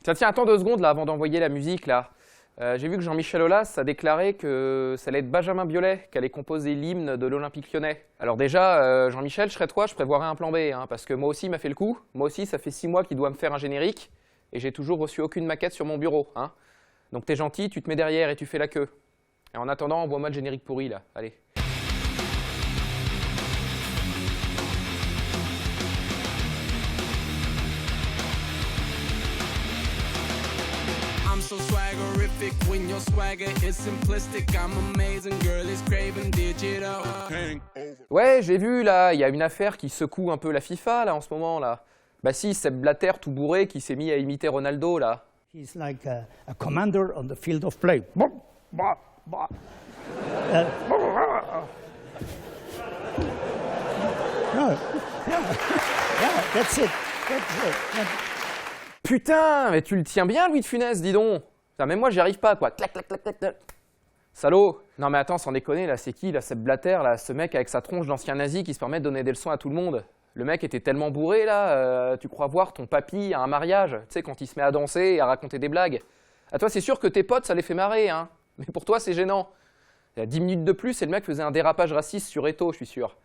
Tiens, attends 2 secondes là avant d'envoyer la musique là. J'ai vu que Jean-Michel Aulas a déclaré que ça allait être Benjamin Biolay qui allait composer l'hymne de l'Olympique Lyonnais. Alors déjà, Jean-Michel, je serais toi, je prévoirais un plan B, hein, parce que moi aussi il m'a fait le coup. Moi aussi, ça fait 6 mois qu'il doit me faire un générique et j'ai toujours reçu aucune maquette sur mon bureau. Hein. Donc t'es gentil, tu te mets derrière et tu fais la queue. Et en attendant, envoie-moi le générique pourri là, allez. So swaggerific when your swagger is simplistic. I'm amazing, girl is craving digital. Ouais, j'ai vu là, il y a une affaire qui secoue un peu la FIFA là en ce moment là. Bah si, Sepp Blatter tout bourré qui s'est mis à imiter Ronaldo là. He's like a commander on the field of play. No, yeah, that's it. Putain, mais tu le tiens bien, Louis de Funès, dis donc. Putain, même moi, j'y arrive pas, quoi. Clac, clac, clac, clac, clac. Salaud. Non, mais attends, sans déconner, là, c'est qui, là, Sepp Blatter, là, ce mec avec sa tronche d'ancien nazi qui se permet de donner des leçons à tout le monde. Le mec était tellement bourré, là, tu crois voir ton papy à un mariage, tu sais, quand il se met à danser et à raconter des blagues. À toi, c'est sûr que tes potes, ça les fait marrer, hein. Mais pour toi, c'est gênant. Il y a 10 minutes de plus et le mec faisait un dérapage raciste sur Eto, je suis sûr.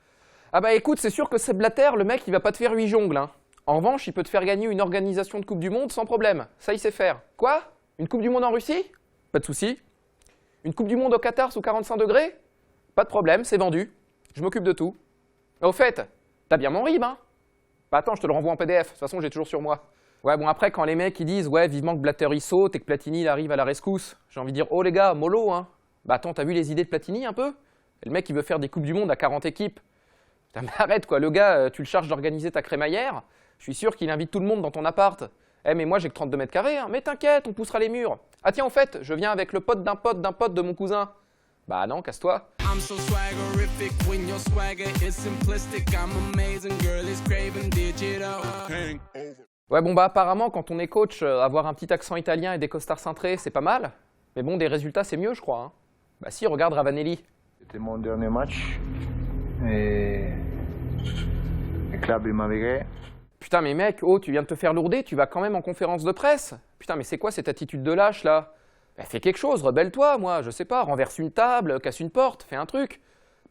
Ah bah écoute, c'est sûr que Sepp Blatter, le mec, il va pas te faire 8 jongles, hein. En revanche, il peut te faire gagner une organisation de Coupe du Monde sans problème. Ça, il sait faire. Quoi? Une Coupe du Monde en Russie? Pas de souci. Une Coupe du Monde au Qatar sous 45 degrés? Pas de problème, c'est vendu. Je m'occupe de tout. Au fait, t'as bien mon RIB, hein? Bah attends, je te le renvoie en PDF. De toute façon, j'ai toujours sur moi. Ouais, bon, après, quand les mecs ils disent « Ouais, vivement que Blatter il saute et que Platini il arrive à la rescousse », j'ai envie de dire « Oh les gars, mollo, hein ?» Bah attends, t'as vu les idées de Platini un peu? Le mec, il veut faire des Coupes du Monde à 40 équipes. Putain, mais arrête quoi, le gars, tu le charges d'organiser ta crémaillère. Je suis sûr qu'il invite tout le monde dans ton appart. Eh mais moi j'ai que 32 mètres carrés, hein. Mais t'inquiète, on poussera les murs. Ah tiens, au fait, je viens avec le pote d'un pote d'un pote de mon cousin. Bah non, casse-toi. I'm so swaggerific when your swagger is simplistic. I'm amazing, girl is craving digital. Ouais bon bah apparemment quand on est coach, avoir un petit accent italien et des costards cintrés, c'est pas mal. Mais bon, des résultats c'est mieux je crois. Hein. Bah si, regarde Ravanelli. C'était mon dernier match. Et le club il m'a viré. Putain mais mec, oh tu viens de te faire lourder, tu vas quand même en conférence de presse. Putain mais c'est quoi cette attitude de lâche là? Bah, fais quelque chose, rebelle-toi moi, je sais pas, renverse une table, casse une porte, fais un truc.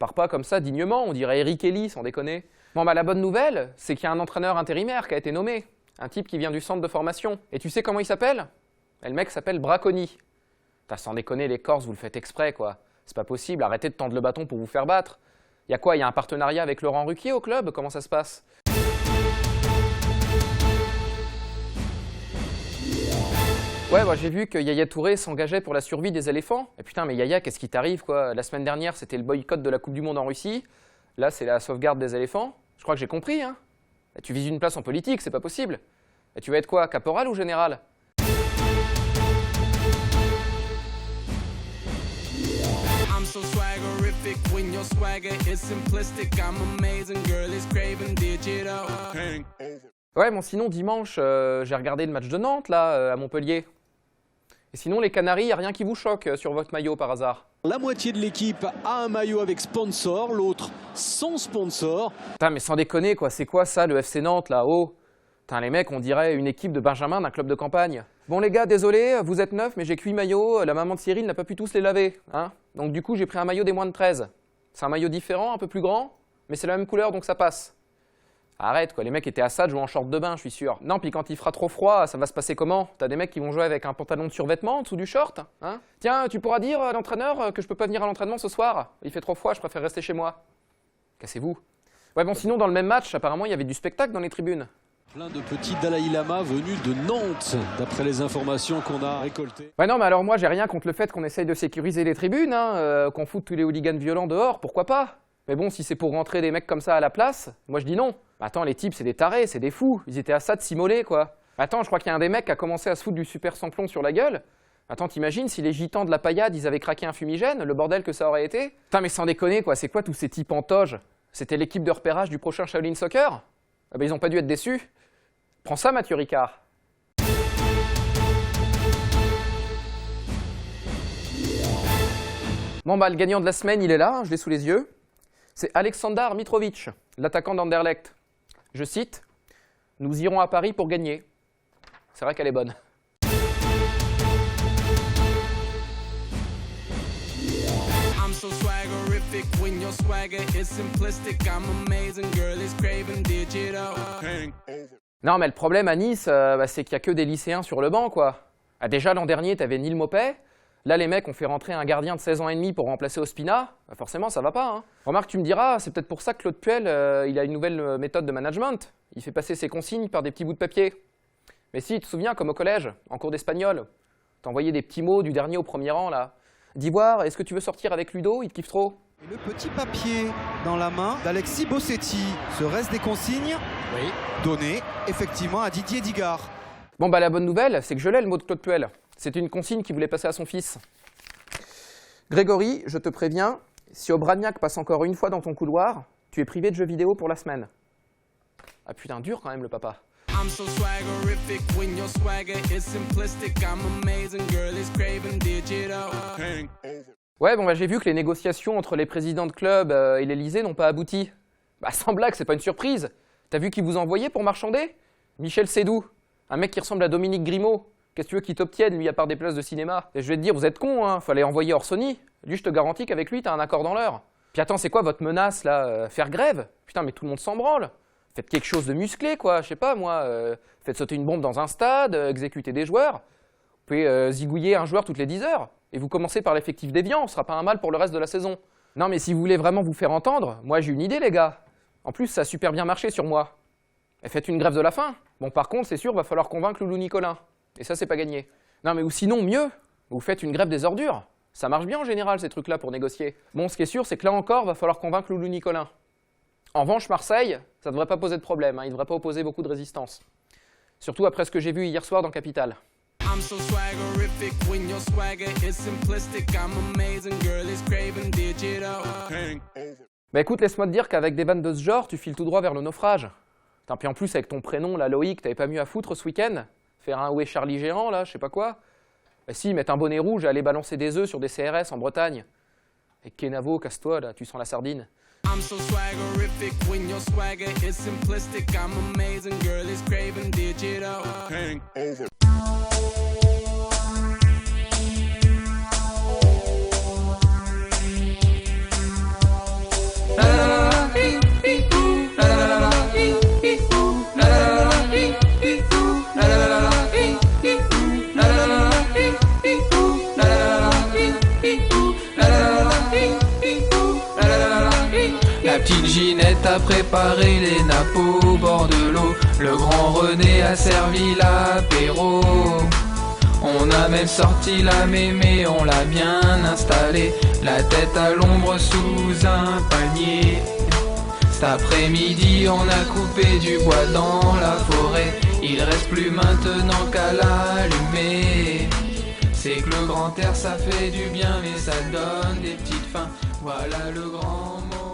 Pars pas comme ça dignement, on dirait Eric Ellis sans déconner. Bon bah la bonne nouvelle, c'est qu'il y a un entraîneur intérimaire qui a été nommé. Un type qui vient du centre de formation. Et tu sais comment il s'appelle? Le mec s'appelle Braconi. T'as sans déconner les Corses, vous le faites exprès quoi. C'est pas possible, arrêtez de tendre le bâton pour vous faire battre. Y a quoi, y a un partenariat avec Laurent Ruquier au club? Comment ça se passe? Ouais, bah, j'ai vu que Yaya Touré s'engageait pour la survie des éléphants. Et putain, mais Yaya, qu'est-ce qui t'arrive quoi? La semaine dernière, c'était le boycott de la Coupe du Monde en Russie. Là, c'est la sauvegarde des éléphants. Je crois que j'ai compris, hein. Et tu vises une place en politique, c'est pas possible. Et tu vas être quoi, caporal ou général? I'm so swaggerific when your swagger is simplistic. I'm amazing, girl is craving digital. Ouais, bon sinon dimanche, j'ai regardé le match de Nantes, là, à Montpellier. Et sinon, les Canaries, y a rien qui vous choque sur votre maillot par hasard? La moitié de l'équipe a un maillot avec sponsor, l'autre sans sponsor. Putain, mais sans déconner, quoi, c'est quoi ça, le FC Nantes, là, oh? Putain, les mecs, on dirait une équipe de Benjamin d'un club de campagne. Bon les gars, désolé, vous êtes neufs, mais j'ai que 8 maillots, la maman de Cyril n'a pas pu tous les laver, hein? Donc du coup, j'ai pris un maillot des moins de 13. C'est un maillot différent, un peu plus grand, mais c'est la même couleur, donc ça passe. Arrête quoi, les mecs étaient à ça de jouer en short de bain, je suis sûr. Non, puis quand il fera trop froid, ça va se passer comment? T'as des mecs qui vont jouer avec un pantalon de survêtement en dessous du short, hein? Tiens, tu pourras dire à l'entraîneur que je peux pas venir à l'entraînement ce soir? Il fait trop froid, je préfère rester chez moi. Cassez-vous. Ouais bon, sinon dans le même match, apparemment il y avait du spectacle dans les tribunes. Plein de petits Dalai Lama venus de Nantes, d'après les informations qu'on a récoltées. Ouais non, mais alors moi j'ai rien contre le fait qu'on essaye de sécuriser les tribunes, hein, qu'on foute tous les hooligans violents dehors, pourquoi pas? Mais bon, si c'est pour rentrer des mecs comme ça à la place, moi je dis non. Attends, les types, c'est des tarés, c'est des fous. Ils étaient à ça de s'immoler, quoi. Attends, je crois qu'il y a un des mecs qui a commencé à se foutre du super sans-plomb sur la gueule. Attends, t'imagines si les gitans de la paillade, ils avaient craqué un fumigène, le bordel que ça aurait été? Putain, mais sans déconner, quoi, c'est quoi tous ces types en toge? C'était l'équipe de repérage du prochain Shaolin Soccer? Ah bah, ils ont pas dû être déçus. Prends ça, Mathieu Ricard. Bon, bah, le gagnant de la semaine, il est là, hein, je l'ai sous les yeux. C'est Aleksandar Mitrovic, l'attaquant d'Anderlecht. Je cite « Nous irons à Paris pour gagner ». C'est vrai qu'elle est bonne. so swaggerific when your swagger is simplistic. I'm amazing, girl is craving digital. Non, mais le problème à Nice, c'est qu'il n'y a que des lycéens sur le banc, quoi. Ah, déjà, l'an dernier, t'avais Neil Maupay. Là, les mecs ont fait rentrer un gardien de 16 ans et demi pour remplacer Ospina. Bah, forcément, ça va pas. Hein. Remarque, tu me diras, c'est peut-être pour ça que Claude Puel, il a une nouvelle méthode de management. Il fait passer ses consignes par des petits bouts de papier. Mais si, tu te souviens, comme au collège, en cours d'espagnol, t'envoyais des petits mots du dernier au premier rang, là. D'Ivoire, est-ce que tu veux sortir avec Ludo? Il te kiffe trop. Et le petit papier dans la main d'Alexis Bossetti. Serait-ce des consignes? Oui. Données, effectivement, à Didier Digard. Bon, bah la bonne nouvelle, c'est que je l'ai, le mot de Claude Puel. C'était une consigne qu'il voulait passer à son fils. Grégory, je te préviens, si Obraniak passe encore une fois dans ton couloir, tu es privé de jeux vidéo pour la semaine. Ah putain, dur quand même le papa. I'm so swaggerific when your swagger is simplistic. I'm amazing, girl is craving digital. Ouais, bon bah j'ai vu que les négociations entre les présidents de club et l'Elysée n'ont pas abouti. Bah sans blague, c'est pas une surprise. T'as vu qui vous envoyait pour marchander? Michel Sédou, un mec qui ressemble à Dominique Grimaud. Qu'est-ce que tu veux qu'il t'obtienne, lui, à part des places de cinéma? Et je vais te dire, vous êtes con, hein, fallait envoyer Orsoni. Lui, je te garantis qu'avec lui, t'as un accord dans l'heure. Puis attends, c'est quoi votre menace, là? Faire grève? Putain, mais tout le monde s'en branle. Faites quelque chose de musclé, quoi, je sais pas, moi. Faites sauter une bombe dans un stade, exécuter des joueurs. Vous pouvez zigouiller un joueur toutes les 10 heures. Et vous commencez par l'effectif déviant, ce sera pas un mal pour le reste de la saison. Non, mais si vous voulez vraiment vous faire entendre, moi, j'ai une idée, les gars. En plus, ça a super bien marché sur moi. Et faites une grève de la faim. Bon, par contre, c'est sûr, va falloir convaincre Loulou Nicolin. Et ça, c'est pas gagné. Non, mais ou sinon, mieux, vous faites une grève des ordures. Ça marche bien en général, ces trucs-là, pour négocier. Bon, ce qui est sûr, c'est que là encore, va falloir convaincre Loulou Nicolin. En revanche, Marseille, ça devrait pas poser de problème. Hein. Il devrait pas opposer beaucoup de résistance. Surtout après ce que j'ai vu hier soir dans Capital. I'm so swaggerific when your swagger is simplistic. I'm amazing, girl is craving digital. Bah écoute, laisse-moi te dire qu'avec des vannes de ce genre, tu files tout droit vers le naufrage. Putain, puis en plus, avec ton prénom, là, Loïc, t'avais pas mieux à foutre ce week-end? Faire un ouais Charlie géant, là, je sais pas quoi. Bah si, mettre un bonnet rouge et aller balancer des œufs sur des CRS en Bretagne. Et Kenavo, casse-toi, là, tu sens la sardine. I'm so swaggerific when your swagger is simplistic. I'm amazing, girl is craving digital. La petite Ginette a préparé les nappes au bord de l'eau. Le grand René a servi l'apéro. On a même sorti la mémé, on l'a bien installée. La tête à l'ombre sous un palmier. Cet après-midi on a coupé du bois dans la forêt. Il reste plus maintenant qu'à l'allumer. C'est que le grand air ça fait du bien mais ça donne des petites fins. Voilà le grand mot.